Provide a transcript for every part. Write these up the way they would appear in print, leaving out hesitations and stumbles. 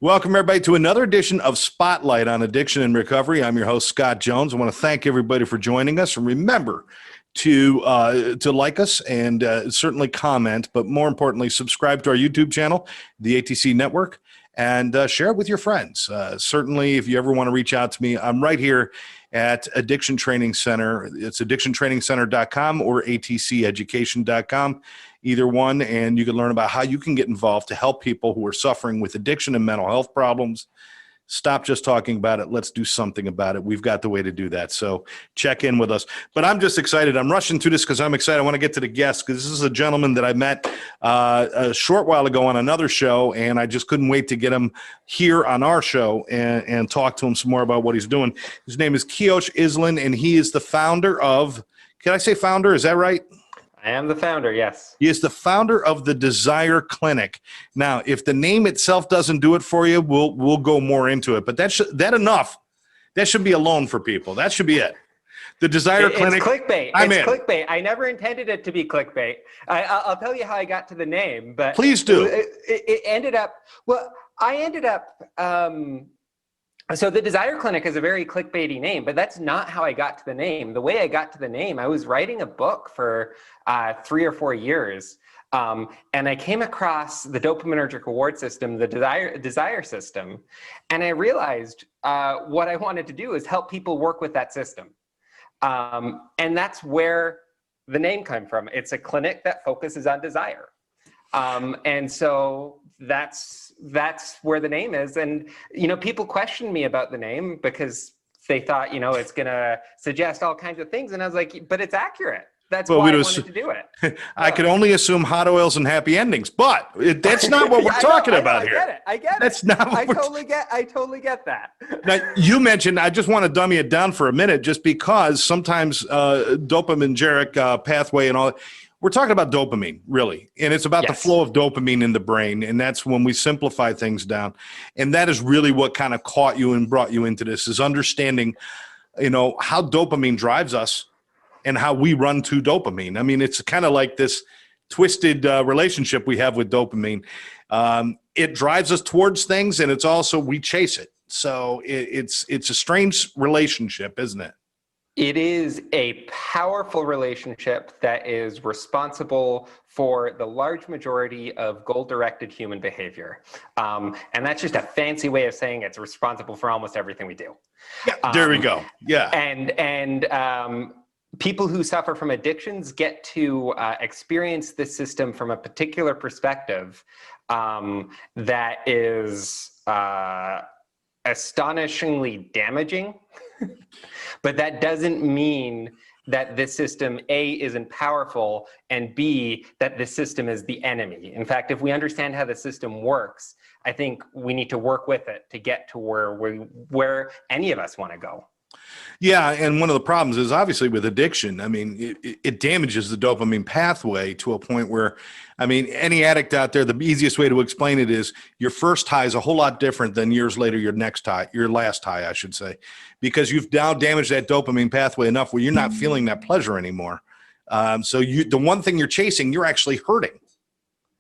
Welcome, everybody, to another edition of Spotlight on Addiction and Recovery. I'm your host, Scott Jones. I want to thank everybody for joining us. And remember to like us and certainly comment, but more importantly, subscribe to our YouTube channel, the ATC Network, and share it with your friends. Certainly, if you ever want to reach out to me, I'm right here at Addiction Training Center. It's addictiontrainingcenter.com or atceducation.com, either one, and you can learn about how you can get involved to help people who are suffering with addiction and mental health problems. Stop just talking about it. Let's do something about it. We've got the way to do that. So check in with us. But I'm just excited. I'm rushing through this because I'm excited. I want to get to the guests because this is a gentleman that I met a short while ago on another show, and I just couldn't wait to get him here on our show and talk to him some more about what he's doing. His name is Kiosh Iselin, and he is the founder of, can I say founder? Is that right? I am the founder, yes. He is the founder of the Desire Clinic. Now, if the name itself doesn't do it for you, we'll go more into it. But that should be a loan for people. That should be it. The Desire Clinic. It's clickbait. Clickbait. I never intended it to be clickbait. I'll tell you how I got to the name, but please do. It ended up. Well, I ended up. So the Desire Clinic is a very clickbaity name, but that's not how I got to the name. The way I got to the name, I was writing a book for 3 or 4 years, and I came across the dopaminergic reward system, the desire system, and I realized what I wanted to do is help people work with that system. And that's where the name came from. It's a clinic that focuses on desire. And so that's where the name is. And, people questioned me about the name because they thought, it's going to suggest all kinds of things. And I was like, but it's accurate. That's why I wanted to do it. I could only assume hot oils and happy endings, but that's not what we're talking about here. I get it. That's not what I totally get that. Now, you mentioned, I just want to dummy it down for a minute, just because sometimes dopaminergic pathway and all, we're talking about dopamine, really. And it's about the flow of dopamine in the brain. And that's when we simplify things down. And that is really what kind of caught you and brought you into this, is understanding, how dopamine drives us and how we run to dopamine. I mean, it's kind of like this twisted relationship we have with dopamine. It drives us towards things, and it's also, we chase it. So it's a strange relationship, isn't it? It is a powerful relationship that is responsible for the large majority of goal-directed human behavior. And that's just a fancy way of saying it's responsible for almost everything we do. Yeah, there we go. Yeah. And people who suffer from addictions get to experience this system from a particular perspective that is astonishingly damaging. But that doesn't mean that this system, A, isn't powerful, and B, that this system is the enemy. In fact, if we understand how the system works, I think we need to work with it to get to where any of us want to go. Yeah, and one of the problems is obviously with addiction. I mean, it damages the dopamine pathway to a point where, I mean, any addict out there, the easiest way to explain it is your first high is a whole lot different than years later your next high, your last high, I should say, because you've now damaged that dopamine pathway enough where you're not feeling that pleasure anymore. So the one thing you're chasing, you're actually hurting.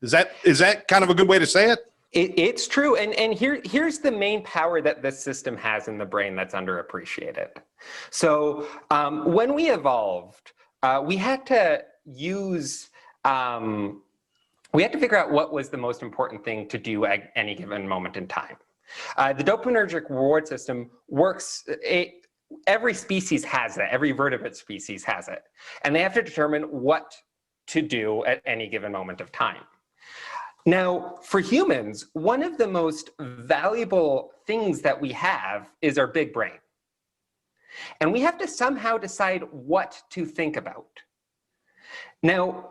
Is that kind of a good way to say it? It's true. And here's the main power that this system has in the brain that's underappreciated. So when we evolved, we had to figure out what was the most important thing to do at any given moment in time. The dopaminergic reward system works. Every species has it. Every vertebrate species has it. And they have to determine what to do at any given moment of time. Now, for humans, one of the most valuable things that we have is our big brain. And we have to somehow decide what to think about. Now,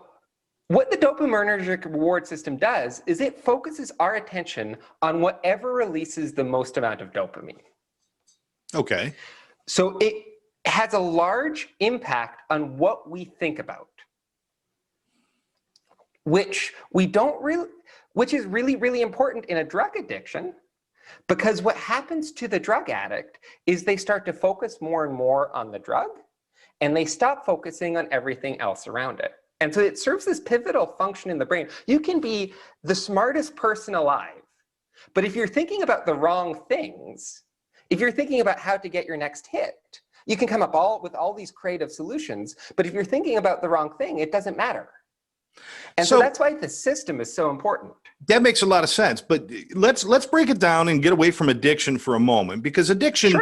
what the dopaminergic reward system does is it focuses our attention on whatever releases the most amount of dopamine. Okay. So it has a large impact on what we think about, which is really, really important in a drug addiction, because what happens to the drug addict is they start to focus more and more on the drug, and they stop focusing on everything else around it. And so it serves this pivotal function in the brain. You can be the smartest person alive, But if you're thinking about the wrong things, if you're thinking about how to get your next hit, you can come up with all these creative solutions, but if you're thinking about the wrong thing, it doesn't matter. And so that's why the system is so important. That makes a lot of sense, but let's break it down and get away from addiction for a moment, because addiction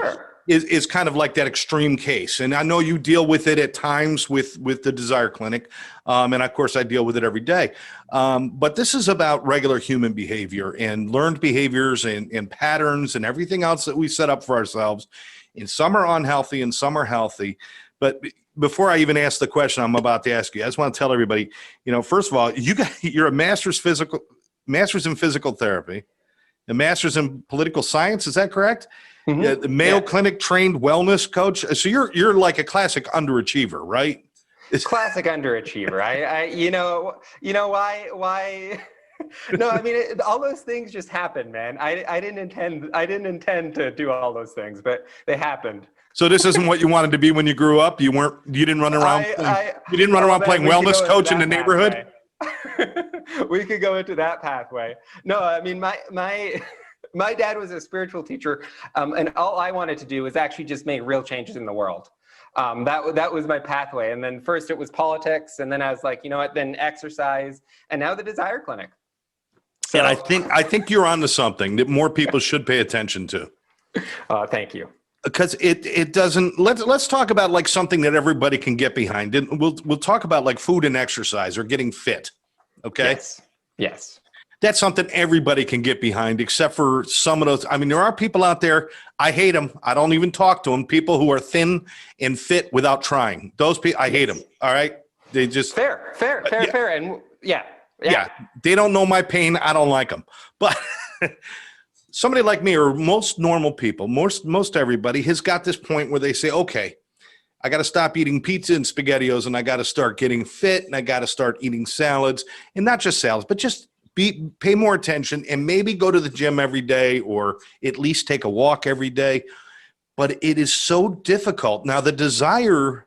is kind of like that extreme case. And I know you deal with it at times with the Desire Clinic. And of course I deal with it every day. But this is about regular human behavior and learned behaviors and patterns and everything else that we set up for ourselves. And some are unhealthy and some are healthy. But before I even ask the question I'm about to ask you, I just want to tell everybody, first of all, you're a master's in physical therapy, a master's in political science. Is that correct? Mm-hmm. The Mayo Clinic trained wellness coach. So you're like a classic underachiever, right? Classic underachiever. Why? No, I mean, all those things just happened, man. I didn't intend to do all those things, but they happened. So this isn't what you wanted to be when you grew up. You didn't run around playing wellness coach in the neighborhood. We could go into that pathway. No, I mean, my dad was a spiritual teacher, and all I wanted to do was actually just make real changes in the world. That was my pathway. And then first it was politics, and then I was like, you know what, then exercise, and now the Desire Clinic. So, and I think you're onto something that more people should pay attention to. Thank you. Because it doesn't. Let's talk about like something that everybody can get behind. And we'll talk about like food and exercise or getting fit. Okay. Yes. That's something everybody can get behind, except for some of those. I mean, there are people out there. I hate them. I don't even talk to them. People who are thin and fit without trying. Those people, I hate them. All right. They just fair. And yeah. They don't know my pain. I don't like them. But somebody like me, or most normal people, most everybody has got this point where they say, okay, I got to stop eating pizza and SpaghettiOs, and I got to start getting fit, and I got to start eating salads, and not just salads, but just pay more attention and maybe go to the gym every day, or at least take a walk every day. But it is so difficult. Now, the desire,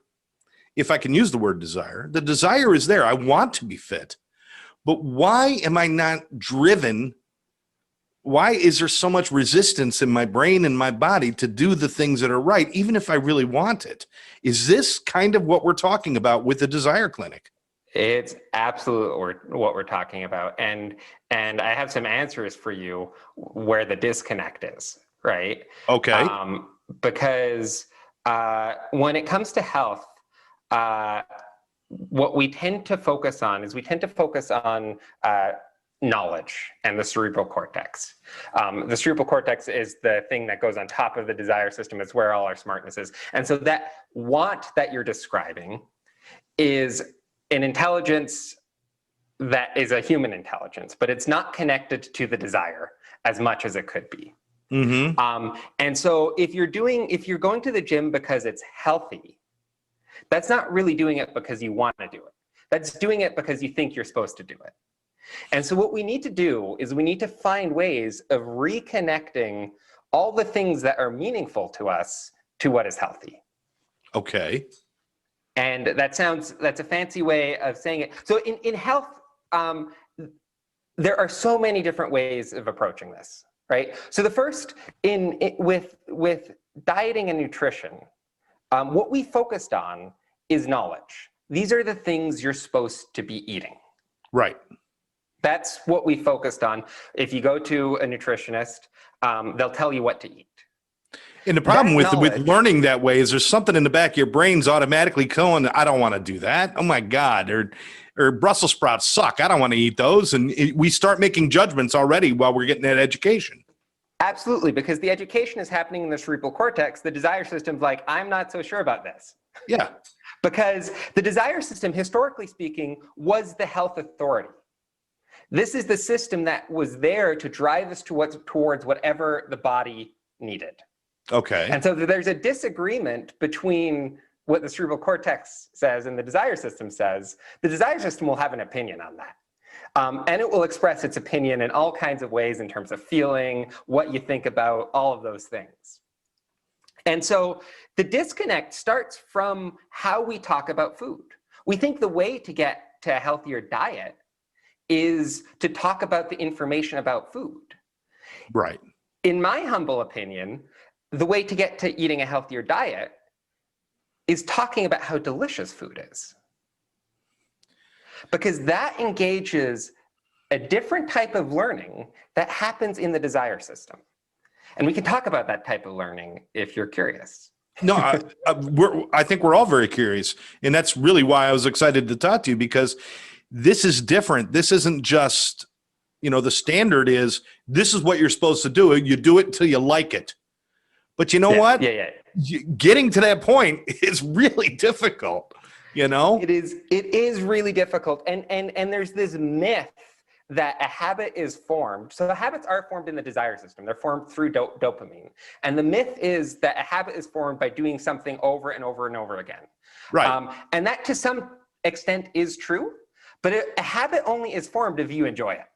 if I can use the word desire, the desire is there. I want to be fit. But why am I not driven? Why is there so much resistance in my brain and my body to do the things that are right, even if I really want it? Is this kind of what we're talking about with the Desire Clinic? It's absolutely what we're talking about. And I have some answers for you where the disconnect is, right? Okay. Because when it comes to health, what we tend to focus on is knowledge and the cerebral cortex. The cerebral cortex is the thing that goes on top of the desire system. It's where all our smartness is. And so that want that you're describing is an intelligence that is a human intelligence, but it's not connected to the desire as much as it could be. Mm-hmm. And so if you're going to the gym because it's healthy, that's not really doing it because you want to do it. That's doing it because you think you're supposed to do it. And so what we need to do is we need to find ways of reconnecting all the things that are meaningful to us to what is healthy. Okay. And that's a fancy way of saying it. So in health, there are so many different ways of approaching this, right? So the first with dieting and nutrition, what we focused on is knowledge. These are the things you're supposed to be eating. Right. That's what we focused on. If you go to a nutritionist, they'll tell you what to eat. And the problem with learning that way is there's something in the back of your brain's automatically going, I don't want to do that. Oh my God. Or Brussels sprouts suck. I don't want to eat those. And we start making judgments already while we're getting that education. Absolutely. Because the education is happening in the cerebral cortex. The desire system's like, I'm not so sure about this. Yeah. Because the desire system, historically speaking, was the health authority. This is the system that was there to drive us towards whatever the body needed. Okay. And so there's a disagreement between what the cerebral cortex says and the desire system says. The desire system will have an opinion on that. And it will express its opinion in all kinds of ways in terms of feeling, what you think about, all of those things. And so the disconnect starts from how we talk about food. We think the way to get to a healthier diet is to talk about the information about food. Right. In my humble opinion, the way to get to eating a healthier diet is talking about how delicious food is. Because that engages a different type of learning that happens in the desire system. And we can talk about that type of learning if you're curious. No, I think we're all very curious. And that's really why I was excited to talk to you, because this is different. This isn't just, the standard is this is what you're supposed to do. You do it until you like it. But you know what? Yeah. Getting to that point is really difficult, It is really difficult. And there's this myth that a habit is formed. So the habits are formed in the desire system. They're formed through dopamine. And the myth is that a habit is formed by doing something over and over and over again. Right. And that to some extent is true, but a habit only is formed if you enjoy it.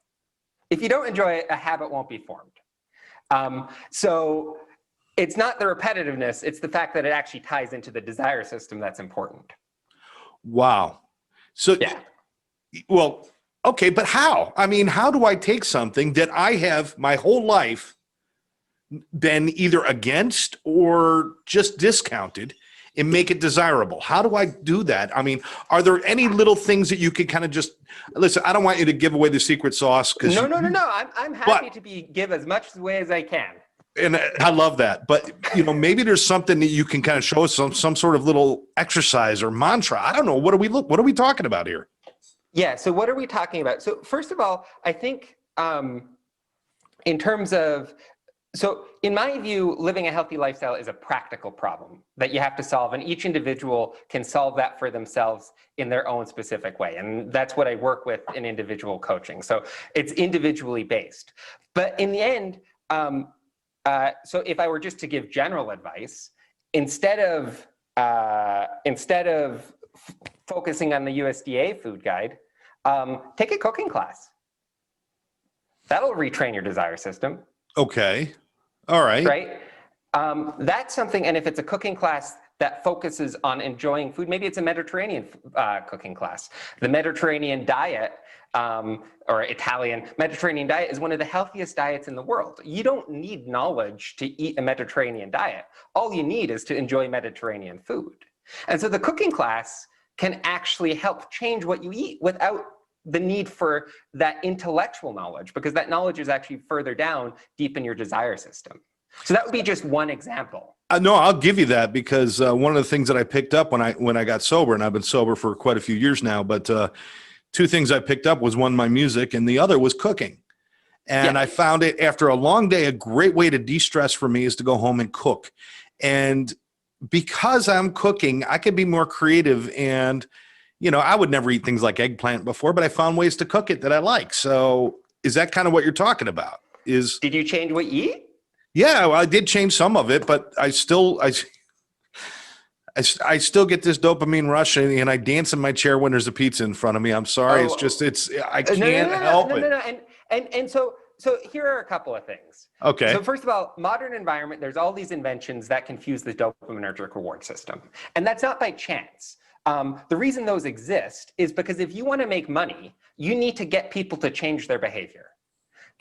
If you don't enjoy it, a habit won't be formed. So it's not the repetitiveness, it's the fact that it actually ties into the desire system that's important. Wow. So, yeah. Well, okay, but how? I mean, how do I take something that I have my whole life been either against or just discounted and make it desirable? How do I do that? I mean, are there any little things that you could kind of just listen? I don't want you to give away the secret sauce. No. I'm happy to give as much away as I can. And I love that. But, maybe there's something that you can kind of show us some sort of little exercise or mantra. I don't know. What are we talking about here? Yeah. So what are we talking about? So first of all, I think in terms of, so in my view, living a healthy lifestyle is a practical problem that you have to solve, and each individual can solve that for themselves in their own specific way. And that's what I work with in individual coaching. So it's individually based. But in the end, so if I were just to give general advice, instead of focusing on the USDA food guide, take a cooking class. That'll retrain your desire system. Okay. All right. Right? That's something, and if it's a cooking class that focuses on enjoying food, maybe it's a Mediterranean cooking class. The Mediterranean diet, or Italian Mediterranean diet, is one of the healthiest diets in the world. You don't need knowledge to eat a Mediterranean diet. All you need is to enjoy Mediterranean food. And so the cooking class can actually help change what you eat without the need for that intellectual knowledge, because that knowledge is actually further down deep in your desire system. So that would be just one example. No, I'll give you that, because one of the things that I picked up when I got sober, and I've been sober for quite a few years now, but two things I picked up was, one, my music, and the other was cooking. And I found it, after a long day, a great way to de-stress for me is to go home and cook. And because I'm cooking, I can be more creative. And, I would never eat things like eggplant before, but I found ways to cook it that I like. So is that kind of what you're talking about? Did you change what you eat? Yeah, well, I did change some of it, but I still get this dopamine rush, and I dance in my chair when there's a pizza in front of me. I'm sorry. I can't help it. And so here are a couple of things. Okay. So first of all, modern environment, there's all these inventions that confuse the dopaminergic reward system. And that's not by chance. The reason those exist is because if you want to make money, you need to get people to change their behavior.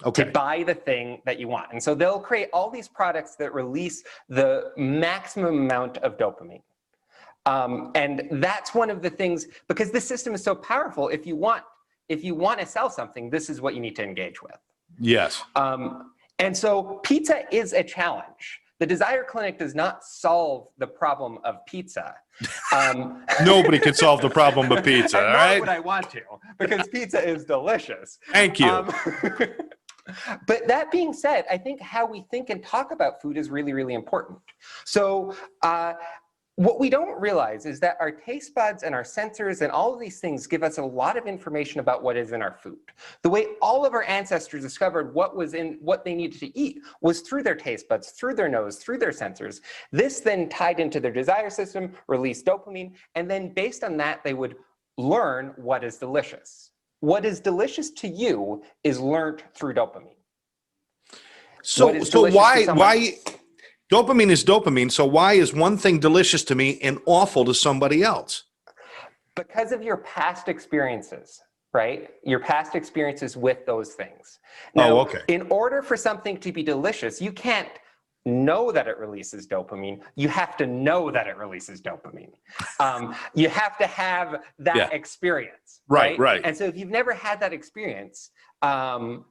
Okay. To buy the thing that you want. And so they'll create all these products that release the maximum amount of dopamine. And that's one of the things, because this system is so powerful, if you want to sell something, this is what you need to engage with. Yes. And so pizza is a challenge. The Desire Clinic does not solve the problem of pizza. Nobody can solve the problem of pizza, all right? But I want to, because pizza is delicious. Thank you. But that being said, I think how we think and talk about food is really, really important. So what we don't realize is that our taste buds and our sensors and all of these things give us a lot of information about what is in our food. The way all of our ancestors discovered what they needed to eat was through their taste buds, through their nose, through their sensors. This then tied into their desire system, released dopamine, and then based on that, they would learn what is delicious. What is delicious to you is learned through dopamine. So why dopamine is dopamine? So why is one thing delicious to me and awful to somebody else? Because of your past experiences, right? Your past experiences with those things. Oh, Now, okay. in order for something to be delicious, you can't know that it releases dopamine. You have to know that it releases dopamine. You have to have that Yeah. experience, Right, right. And so if you've never had that experience,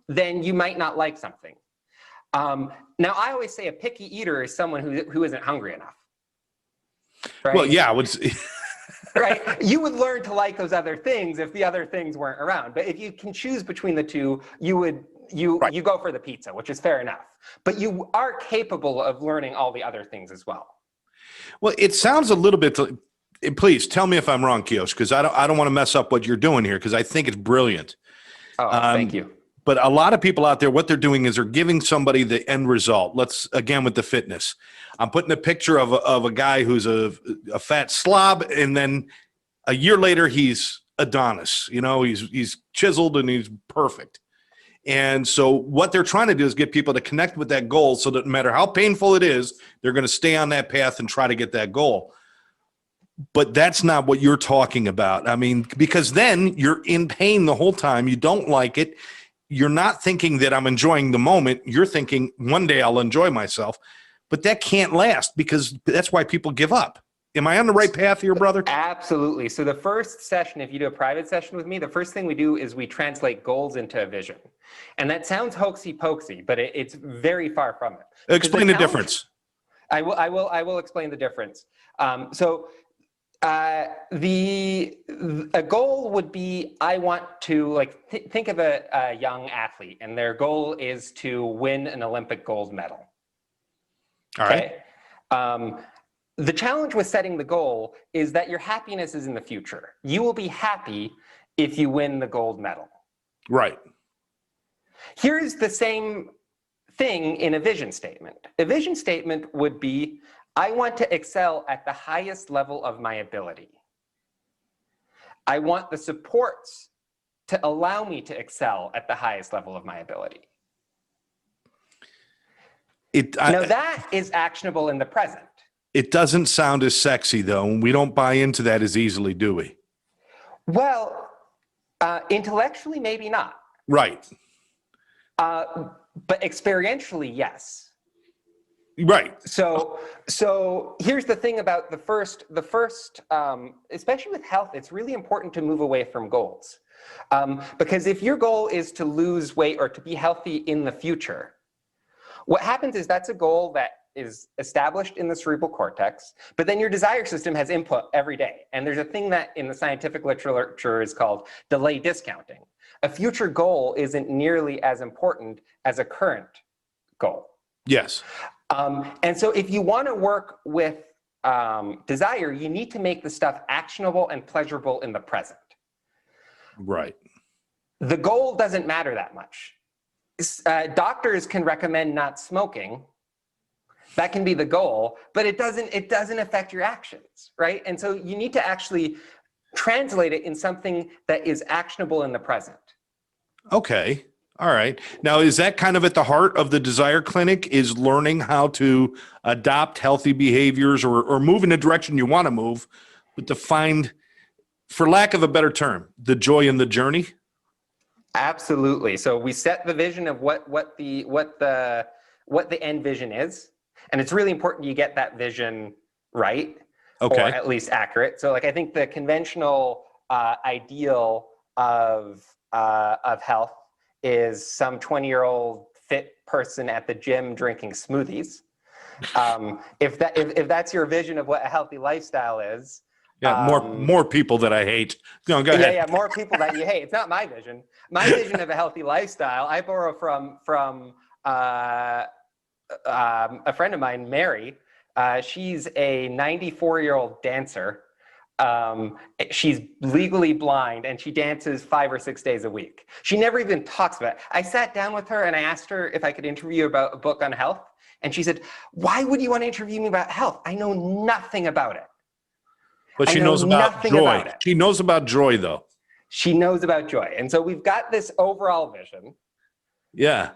then you might not like something. Now, I always say a picky eater is someone who isn't hungry enough. Right? Well, yeah, I would. Right? You would learn to like those other things if the other things weren't around. But if you can choose between the two, you go for the pizza, which is fair enough. But you are capable of learning all the other things as well. Well, it sounds a little bit. Please tell me if I'm wrong, Kiosh, because I don't want to mess up what you're doing here, because I think it's brilliant. Oh, thank you. But a lot of people out there, what they're doing is they're giving somebody the end result. Let's, again, with the fitness. I'm putting a picture of a guy who's a fat slob, and then a year later, he's Adonis. You know, he's chiseled and he's perfect. And so what they're trying to do is get people to connect with that goal so that no matter how painful it is, they're going to stay on that path and try to get that goal. But that's not what you're talking about. I mean, because then you're in pain the whole time. You don't like it. You're not thinking that I'm enjoying the moment. You're thinking one day I'll enjoy myself. But that can't last, because that's why people give up. Am I on the right path here, brother? Absolutely. So the first session, if you do a private session with me, the first thing we do is we translate goals into a vision. And that sounds hokey pokey, but it's very far from it. Explain the difference. I will explain the difference. A goal would be, I want to think of a young athlete, and their goal is to win an Olympic gold medal. All right. The challenge with setting the goal is that your happiness is in the future. You will be happy if you win the gold medal. Right. Here's the same thing in a vision statement. A vision statement would be, I want to excel at the highest level of my ability. I want the supports to allow me to excel at the highest level of my ability. Now that is actionable in the present. It doesn't sound as sexy, though. We don't buy into that as easily, do we? Well, intellectually, maybe not. Right. But experientially, yes. Right. So here's the thing about the first, especially with health, it's really important to move away from goals. Because if your goal is to lose weight or to be healthy in the future, what happens is that's a goal that is established in the cerebral cortex, but then your desire system has input every day. And there's a thing that in the scientific literature is called delay discounting. A future goal isn't nearly as important as a current goal. Yes. And so if you want to work with desire, you need to make the stuff actionable and pleasurable in the present. Right. The goal doesn't matter that much. Doctors can recommend not smoking. That can be the goal, but it doesn't affect your actions, right? And so you need to actually translate it in something that is actionable in the present. Okay. All right. Now, is that kind of at the heart of the Desire Clinic, is learning how to adopt healthy behaviors or move in the direction you want to move, but to find, for lack of a better term, the joy in the journey? Absolutely. So we set the vision of what the end vision is. And it's really important you get that vision right, okay, or at least accurate. So I think the conventional ideal of health is some 20-year-old fit person at the gym drinking smoothies. If that's your vision of what a healthy lifestyle is. Yeah, more people that I hate. No, go ahead. Yeah, more people that you hate. It's not my vision. My vision of a healthy lifestyle, I borrow from a friend of mine, Mary. She's a 94-year-old dancer. She's legally blind, and she dances 5 or 6 days a week. She never even talks about it. I sat down with her and I asked her if I could interview about a book on health. And she said, "Why would you want to interview me about health? I know nothing about it." But she knows about joy. She knows about joy, though. She knows about joy. And so we've got this overall vision. Yeah.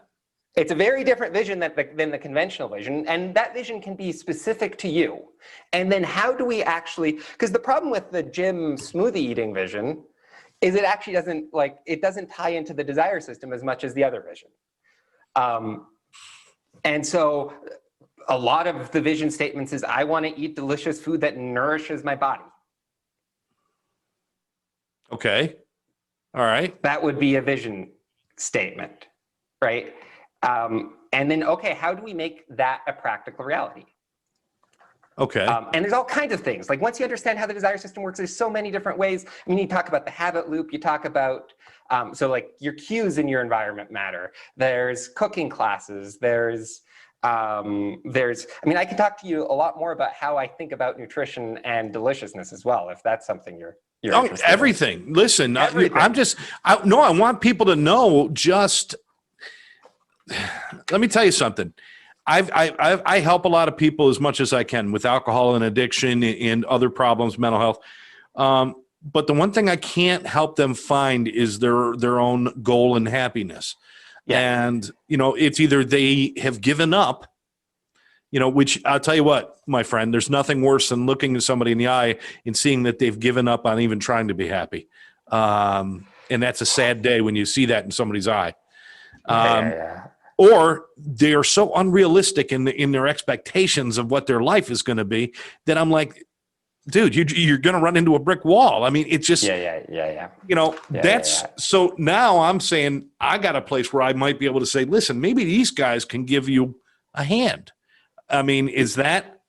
It's a very different vision than the conventional vision, and that vision can be specific to you. And then how do we actually, because the problem with the gym smoothie eating vision is it actually doesn't it doesn't tie into the desire system as much as the other vision. And so a lot of the vision statements is I want to eat delicious food that nourishes my body. Okay. All right. That would be a vision statement, right? And then, okay, how do we make that a practical reality? Okay. And there's all kinds of things. Like once you understand how the desire system works, there's so many different ways. I mean, you talk about the habit loop, you talk about, so like your cues in your environment matter. There's cooking classes, I mean, I can talk to you a lot more about how I think about nutrition and deliciousness as well, if that's something you're interested everything. in. Listen, Everything. I want people to know let me tell you something. I help a lot of people as much as I can with alcohol and addiction and other problems, mental health. But the one thing I can't help them find is their own goal and happiness. Yeah. And, it's either they have given up, which I'll tell you what, my friend, there's nothing worse than looking at somebody in the eye and seeing that they've given up on even trying to be happy. And that's a sad day when you see that in somebody's eye. Or they are so unrealistic in their expectations of what their life is going to be that I'm like, dude, you're going to run into a brick wall. I mean, it's just, so now I'm saying I got a place where I might be able to say, listen, maybe these guys can give you a hand. I mean, is that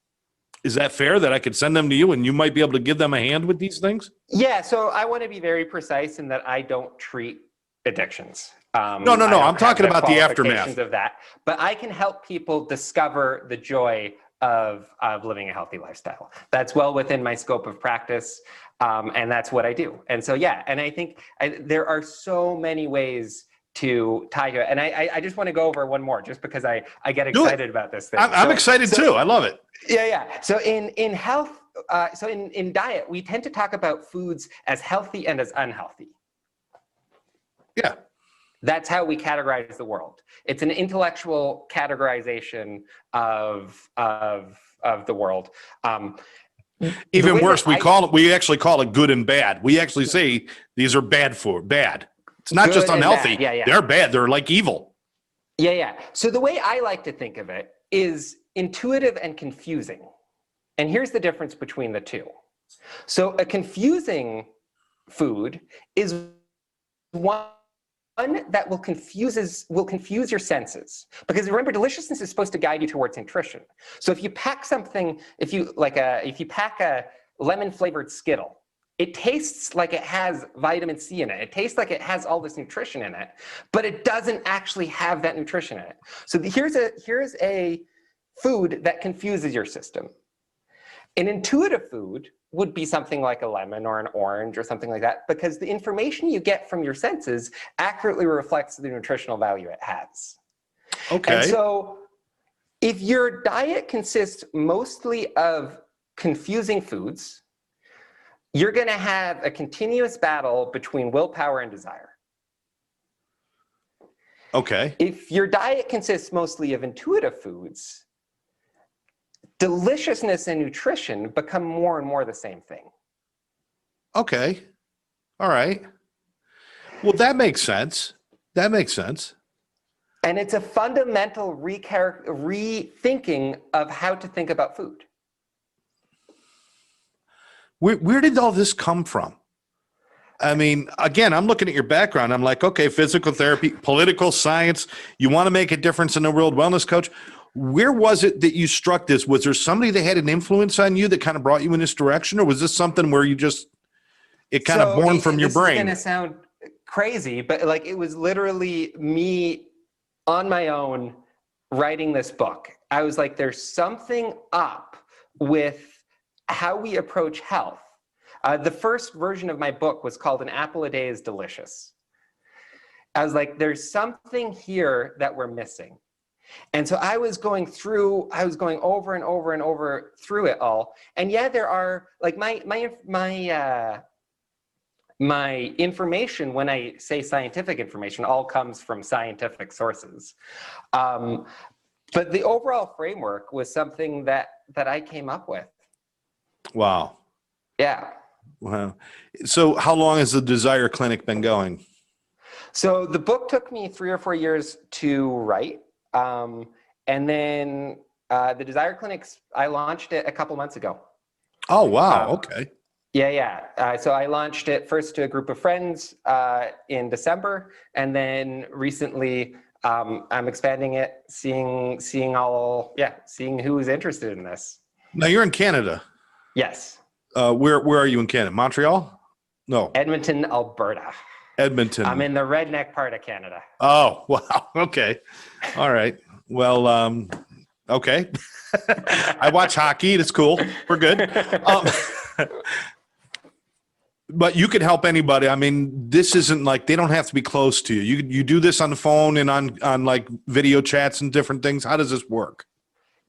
fair that I could send them to you and you might be able to give them a hand with these things? Yeah. So I want to be very precise in that I don't treat addictions. No. I'm talking about the aftermath of that, but I can help people discover the joy of living a healthy lifestyle. That's well within my scope of practice, and that's what I do. And so, yeah, and I think there are so many ways to tie to it. And I just want to go over one more, just because I get excited about this thing. I'm excited too. I love it. Yeah. So in health, in diet, we tend to talk about foods as healthy and as unhealthy. Yeah. That's how we categorize the world. It's an intellectual categorization of the world. Even worse, we actually call it good and bad. We actually say these are bad. It's not just unhealthy. Yeah. They're bad. They're like evil. Yeah. So the way I like to think of it is intuitive and confusing. And here's the difference between the two. So a confusing food is one that will confuse your senses, because remember, deliciousness is supposed to guide you towards nutrition. So if you pack something, if you pack a lemon flavored Skittle, it tastes like it has vitamin C in it. It tastes like it has all this nutrition in it, but it doesn't actually have that nutrition in it. So here's a food that confuses your system. An intuitive food would be something like a lemon or an orange or something like that, because the information you get from your senses accurately reflects the nutritional value it has. Okay. And so if your diet consists mostly of confusing foods, you're going to have a continuous battle between willpower and desire. Okay. If your diet consists mostly of intuitive foods, deliciousness and nutrition become more and more the same thing. Okay. All right. Well, that makes sense. And it's a fundamental rethinking of how to think about food. Where did all this come from? I mean, again, I'm looking at your background. I'm like, okay, physical therapy, political science. You want to make a difference in the world, wellness coach. Where was it that you struck this? Was there somebody that had an influence on you that kind of brought you in this direction? Or was this something where it kind of born from your brain? This is going to sound crazy, but like it was literally me on my own writing this book. I was like, there's something up with how we approach health. The first version of my book was called An Apple a Day is Delicious. I was like, there's something here that we're missing. And so I was going over and over and over through it all. And yeah, there are like my information, when I say scientific information, all comes from scientific sources. But the overall framework was something that I came up with. Wow. Yeah. Wow. So how long has the Desire Clinic been going? So the book took me 3 or 4 years to write. And then the Desire Clinics, I launched it a couple months ago. Oh, wow. Um, Okay. yeah. So I launched it first to a group of friends in December, and then recently I'm expanding it, seeing who is interested in this. Now you're in Canada. Yes, Where are you in Canada? Montreal? No, Edmonton, Alberta. I'm Edmonton. in the redneck part of Canada. Oh, wow. Okay. All right. Well, okay. I watch hockey. It's cool. We're good. Um, but you could help anybody. I mean, this isn't like they don't have to be close to you. You do this on the phone and on like video chats and different things. How does this work?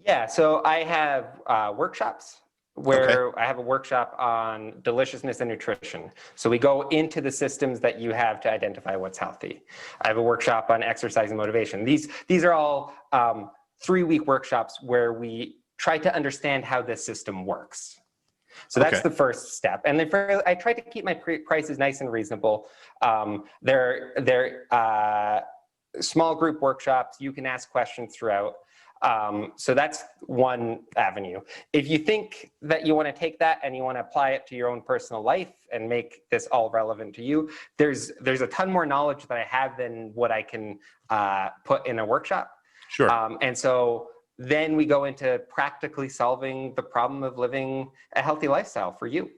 Yeah, so I have workshops Okay. where I have a workshop on deliciousness and nutrition. So we go into the systems that you have to identify what's healthy. I have a workshop on exercise and motivation. These are all 3-week workshops where we try to understand how this system works. So that's Okay. the first step. And then I try to keep my prices nice and reasonable. They're small group workshops. You can ask questions throughout. So that's one avenue. If you think that you want to take that and you want to apply it to your own personal life and make this all relevant to you, there's a ton more knowledge that I have than what I can put in a workshop. Sure. And so then we go into practically solving the problem of living a healthy lifestyle for you.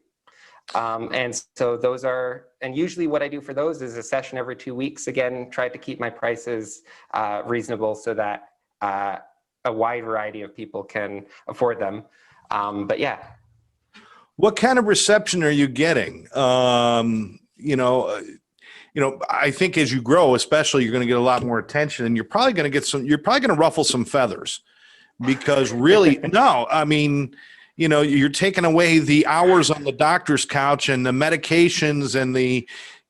And so those are, and usually what I do for those is a session every 2 weeks. Again, try to keep my prices reasonable so that a wide variety of people can afford them. But yeah. What kind of reception are you getting? I think as you grow, especially, you're going to get a lot more attention, and you're probably going to ruffle some feathers, because really, no, I mean, you're taking away the hours on the doctor's couch and the medications and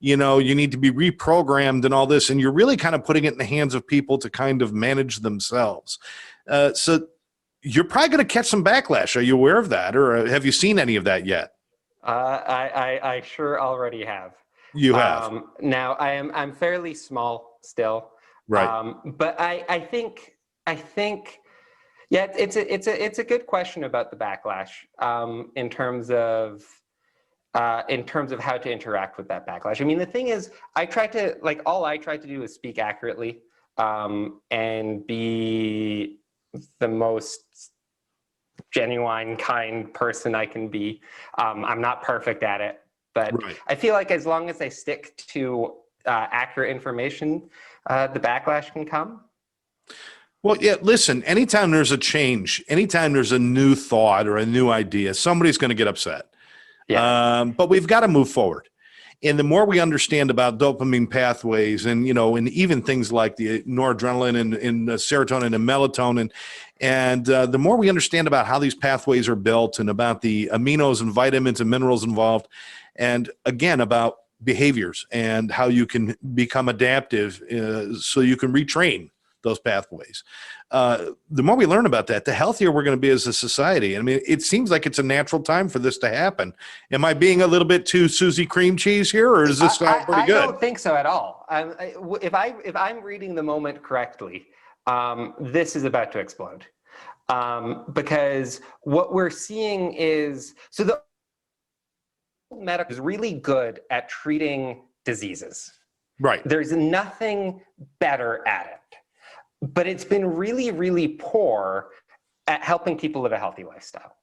you need to be reprogrammed and all this, and you're really kind of putting it in the hands of people to kind of manage themselves. So you're probably going to catch some backlash. Are you aware of that, or have you seen any of that yet? I sure already have. You have. Now I'm fairly small still. Right. But I think, yeah, it's a good question about the backlash in terms of how to interact with that backlash. I mean, the thing is, all I try to do is speak accurately and be the most genuine, kind person I can be. I'm not perfect at it, but Right. I feel like as long as I stick to accurate information, the backlash can come. Well, yeah, listen, anytime there's a change, anytime there's a new thought or a new idea, somebody's going to get upset. Yeah. But we've got to move forward. And the more we understand about dopamine pathways and even things like the noradrenaline and serotonin and melatonin, and the more we understand about how these pathways are built and about the aminos and vitamins and minerals involved, and again, about behaviors and how you can become adaptive so you can retrain those pathways. The more we learn about that, the healthier we're going to be as a society. I mean, it seems like it's a natural time for this to happen. Am I being a little bit too Susie cream cheese here, or does this sound pretty good? I don't think so at all. If I'm reading the moment correctly, this is about to explode. Because what we're seeing is, so the medical is really good at treating diseases. Right. There's nothing better at it. But it's been really, really poor at helping people live a healthy lifestyle.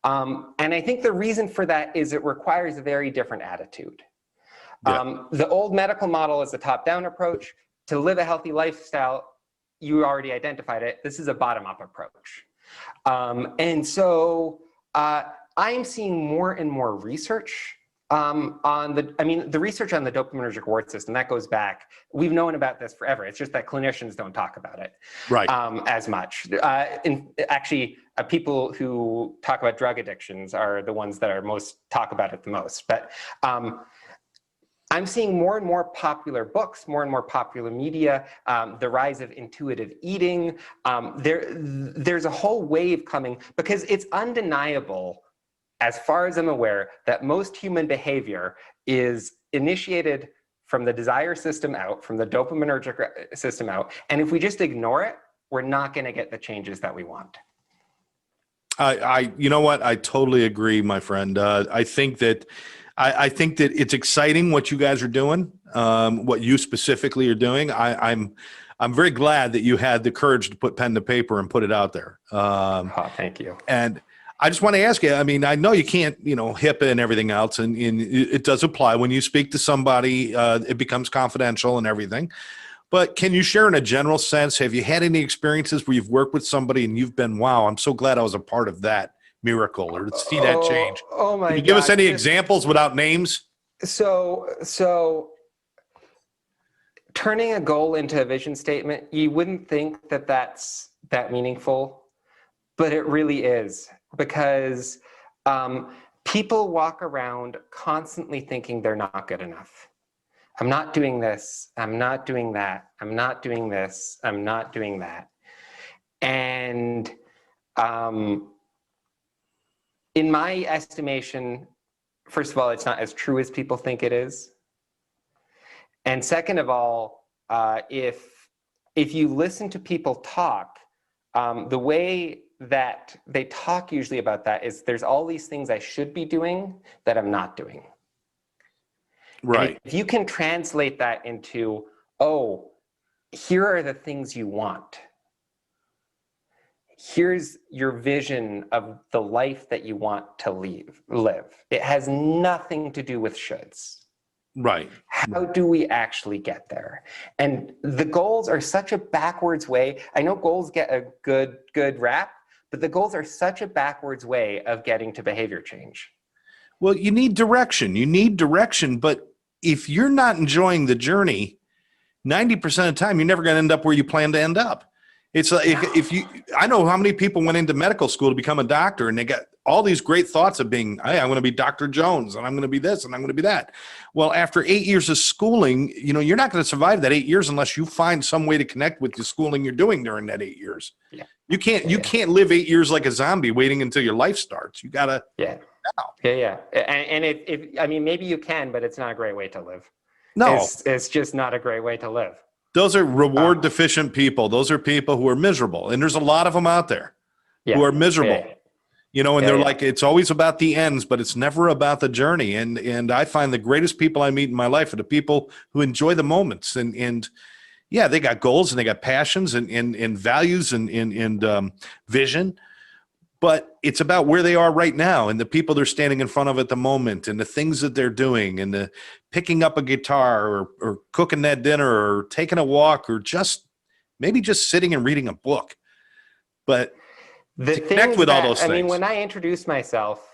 And I think the reason for that is it requires a very different attitude. Yeah. The old medical model is a top-down approach. To live a healthy lifestyle, you already identified it. This is a bottom-up approach. And so I'm seeing more and more research the research on the dopaminergic reward system, that goes back. We've known about this forever. It's just that clinicians don't talk about it Right. As much. People who talk about drug addictions are the ones that are talk about it the most. But I'm seeing more and more popular books, more and more popular media, the rise of intuitive eating. There's a whole wave coming because it's undeniable as far as I'm aware, that most human behavior is initiated from the desire system out, from the dopaminergic system out. And if we just ignore it, we're not going to get the changes that we want. You know what? I totally agree, my friend. I think that it's exciting what you guys are doing, what you specifically are doing. I'm very glad that you had the courage to put pen to paper and put it out there. Oh, thank you. And I just want to ask you, I mean, I know you can't, HIPAA and everything else, and it does apply when you speak to somebody, it becomes confidential and everything. But can you share in a general sense, have you had any experiences where you've worked with somebody and you've been, wow, I'm so glad I was a part of that miracle or to see that change? Oh my God. Can you give us any examples without names? So turning a goal into a vision statement, you wouldn't think that that's that meaningful, but it really is, because people walk around constantly thinking they're not good enough. I'm not doing this. I'm not doing that. I'm not doing this. I'm not doing that. And in my estimation, first of all, it's not as true as people think it is. And second of all, if you listen to people talk, the way that they talk usually about that is there's all these things I should be doing that I'm not doing. Right. And if you can translate that into, oh, here are the things you want. Here's your vision of the life that you want to live. It has nothing to do with shoulds. Right. How do we actually get there? And the goals are such a backwards way. I know goals get a good rap, but the goals are such a backwards way of getting to behavior change. Well, you need direction, but if you're not enjoying the journey, 90% of the time, you're never going to end up where you plan to end up. It's like I know how many people went into medical school to become a doctor and they got all these great thoughts of being, hey, I'm going to be Dr. Jones and I'm going to be this and I'm going to be that. Well, after 8 years of schooling, you're not going to survive that 8 years unless you find some way to connect with the schooling you're doing during that 8 years. Yeah. You can't live 8 years like a zombie waiting until your life starts. You got to. Yeah. Yeah. And if I mean, maybe you can, but it's not a great way to live. No, it's just not a great way to live. Those are reward deficient people. Those are people who are miserable. And there's a lot of them out there who are miserable, and they're like, it's always about the ends, but it's never about the journey. And I find the greatest people I meet in my life are the people who enjoy the moments and they got goals and they got passions and values and vision, but it's about where they are right now and the people they're standing in front of at the moment and the things that they're doing and the picking up a guitar or cooking that dinner or taking a walk or maybe just sitting and reading a book. But to connect with all those things. I mean, when I introduce myself,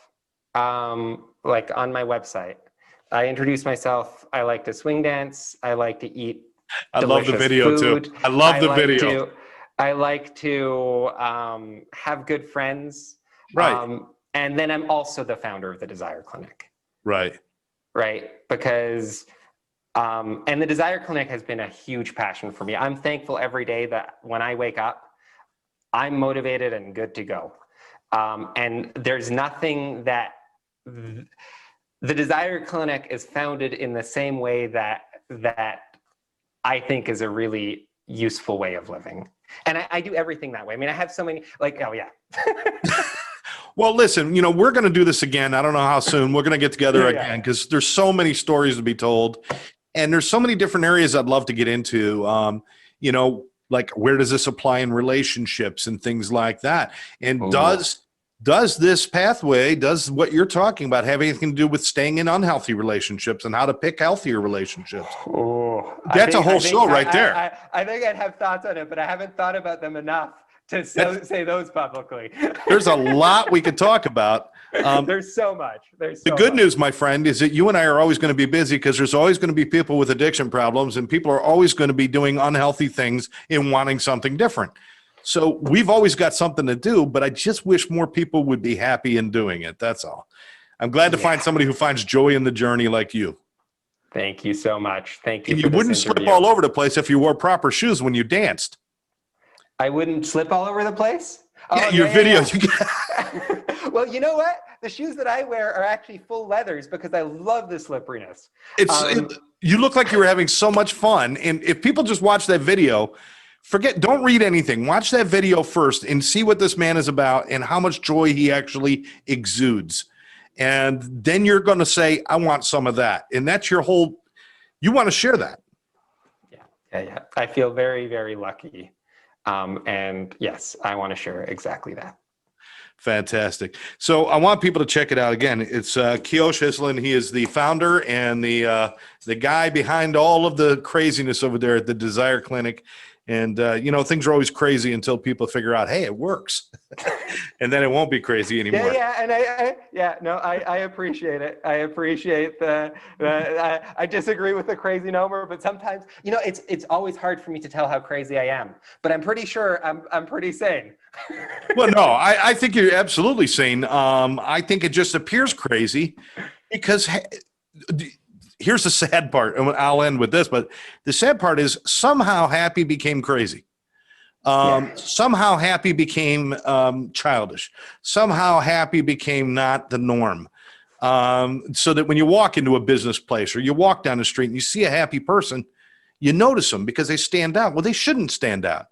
like on my website, I introduce myself. I like to swing dance. I like to eat. I love the video food. too. I love the video. I like to have good friends. Right. And then I'm also the founder of the Desire Clinic. Right. Right. Because, and the Desire Clinic has been a huge passion for me. I'm thankful every day that when I wake up, I'm motivated and good to go. And there's nothing that the Desire Clinic is founded in the same way that I think is a really useful way of living. And I do everything that way. I mean, I have so many, Well, listen, we're going to do this again. I don't know how soon. We're going to get together again because there's so many stories to be told. And there's so many different areas I'd love to get into, like where does this apply in relationships and things like that? And does this pathway, does what you're talking about have anything to do with staying in unhealthy relationships and how to pick healthier relationships? That's a whole show right there. I think I'd have thoughts on it, but I haven't thought about them enough to say those publicly. There's a lot we could talk about. There's so much. The good news, my friend, is that you and I are always going to be busy because there's always going to be people with addiction problems and people are always going to be doing unhealthy things and wanting something different. So we've always got something to do, but I just wish more people would be happy in doing it. That's all. I'm glad to find somebody who finds joy in the journey like you. Thank you so much. Thank you. And you wouldn't slip all over the place if you wore proper shoes when you danced. I wouldn't slip all over the place? Yeah, your videos. Yeah. Well, you know what? the shoes that I wear are actually full leathers because I love the slipperiness. You look like you were having so much fun. And if people just watch that video, don't read anything. Watch that video first and see what this man is about and how much joy he actually exudes. And then you're going to say, I want some of that. And that's you want to share that. Yeah. I feel very, very lucky. And yes, I want to share exactly that. Fantastic. So I want people to check it out. Again, it's Kiosh Iselin. He is the founder and the guy behind all of the craziness over there at the Desire Clinic. And, things are always crazy until people figure out, hey, it works. And then it won't be crazy anymore. Yeah. And I appreciate it. I appreciate I disagree with the crazy number, but sometimes, it's always hard for me to tell how crazy I am, but I'm pretty sure I'm pretty sane. Well, no, I think you're absolutely sane. I think it just appears crazy because here's the sad part, and I'll end with this, but the sad part is somehow happy became crazy. Somehow happy became childish. Somehow happy became not the norm. So that when you walk into a business place or you walk down the street and you see a happy person, you notice them because they stand out. Well, they shouldn't stand out.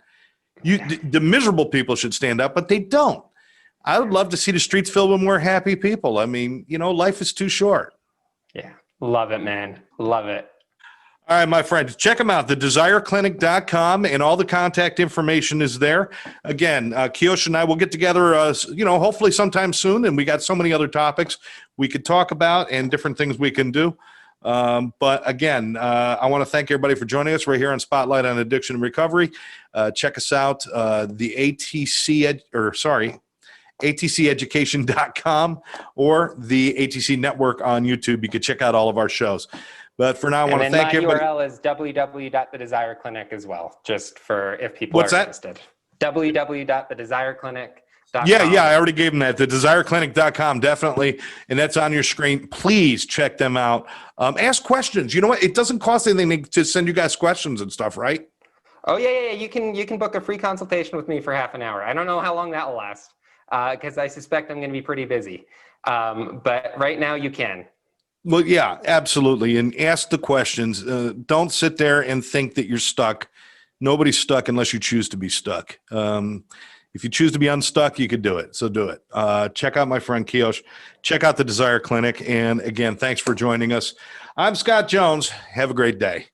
The miserable people should stand out, but they don't. I would love to see the streets filled with more happy people. I mean, life is too short. Yeah. Love it, man. Love it. All right, my friend, check them out, thedesireclinic.com, and all the contact information is there. Again, Kiosh and I will get together, hopefully sometime soon, and we got so many other topics we could talk about and different things we can do. But again, I want to thank everybody for joining us right here on Spotlight on Addiction and Recovery. Check us out, the atceducation.com or the ATC Network on YouTube. You can check out all of our shows. But for now, I want to thank everybody. My URL is www.thedesireclinic as well, just for if people are interested. www.thedesireclinic.com. Yeah, I already gave them that. Thedesireclinic.com, definitely. And that's on your screen. Please check them out. Ask questions. You know what? It doesn't cost anything to send you guys questions and stuff, right? Oh, yeah. You can book a free consultation with me for half an hour. I don't know how long that will last because I suspect I'm going to be pretty busy. But right now you can. Well, yeah, absolutely. And ask the questions. Don't sit there and think that you're stuck. Nobody's stuck unless you choose to be stuck. If you choose to be unstuck, you could do it. So do it. Check out my friend Kiosh. Check out the Desire Clinic. And again, thanks for joining us. I'm Scott Jones. Have a great day.